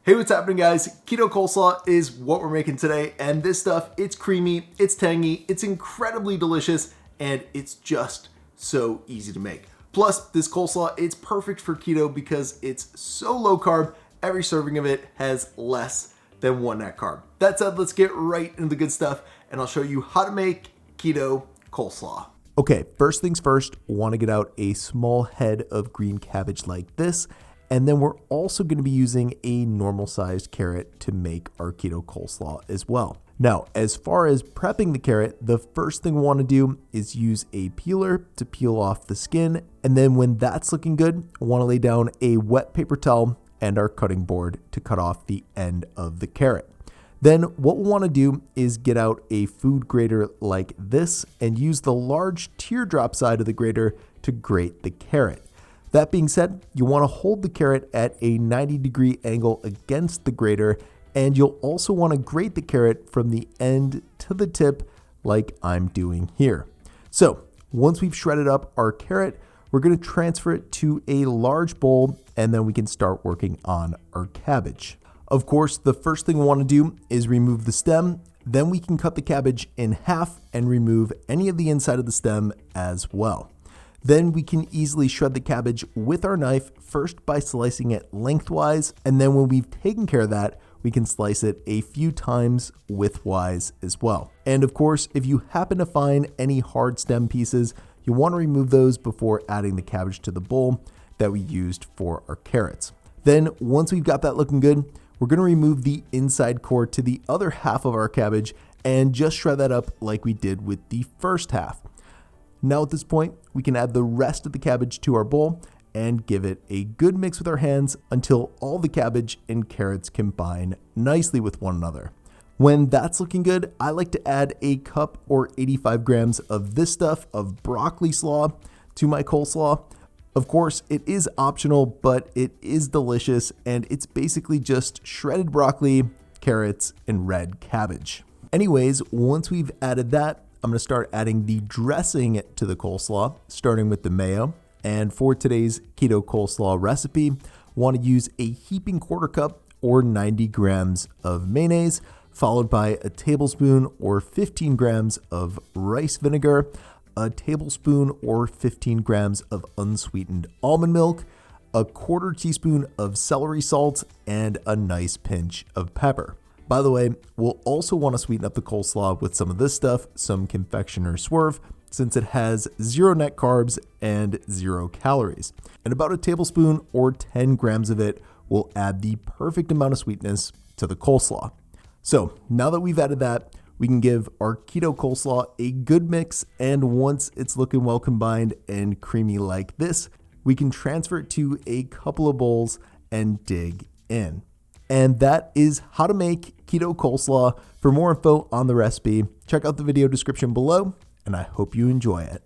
Hey, what's happening, guys? Keto Coleslaw is what we're making today, and this stuff, it's creamy, it's tangy, it's incredibly delicious, and it's just so easy to make. Plus, this coleslaw, it's perfect for keto because it's so low carb, every serving of it has less than 1 net carb. That said, let's get right into the good stuff, and I'll show you how to make keto coleslaw. Okay, first things first, want to get out a small head of green cabbage like this. And then we're also going to be using a normal sized carrot to make our keto coleslaw as well. Now, as far as prepping the carrot, the first thing we want to do is use a peeler to peel off the skin. And then when that's looking good, I want to lay down a wet paper towel and our cutting board to cut off the end of the carrot. Then what we want to do is get out a food grater like this and use the large teardrop side of the grater to grate the carrot. That being said, you want to hold the carrot at a 90-degree angle against the grater, and you'll also want to grate the carrot from the end to the tip like I'm doing here. So once we've shredded up our carrot, we're going to transfer it to a large bowl, and then we can start working on our cabbage. Of course, the first thing we want to do is remove the stem. Then we can cut the cabbage in half and remove any of the inside of the stem as well. Then we can easily shred the cabbage with our knife, first by slicing it lengthwise, and then when we've taken care of that, we can slice it a few times widthwise as well. And of course, if you happen to find any hard stem pieces, you want to remove those before adding the cabbage to the bowl that we used for our carrots. Then once we've got that looking good, we're going to remove the inside core to the other half of our cabbage and just shred that up like we did with the first half. Now at this point, we can add the rest of the cabbage to our bowl and give it a good mix with our hands until all the cabbage and carrots combine nicely with one another. When that's looking good, I like to add a cup or 85 grams of this stuff of broccoli slaw to my coleslaw. Of course, it is optional, but it is delicious, and it's basically just shredded broccoli, carrots, and red cabbage. Anyways, once we've added that, I'm going to start adding the dressing to the coleslaw, starting with the mayo. And for today's keto coleslaw recipe, want to use a heaping quarter cup or 90 grams of mayonnaise, followed by a tablespoon or 15 grams of rice vinegar, a tablespoon or 15 grams of unsweetened almond milk, a quarter teaspoon of celery salt, and a nice pinch of pepper. By the way, we'll also want to sweeten up the coleslaw with some of this stuff, some confectioner's swerve, since it has 0 net carbs and 0 calories. And about a tablespoon or 10 grams of it will add the perfect amount of sweetness to the coleslaw. So now that we've added that, we can give our keto coleslaw a good mix, and once it's looking well combined and creamy like this, we can transfer it to a couple of bowls and dig in. And that is how to make keto coleslaw. For more info on the recipe, check out the video description below, and I hope you enjoy it.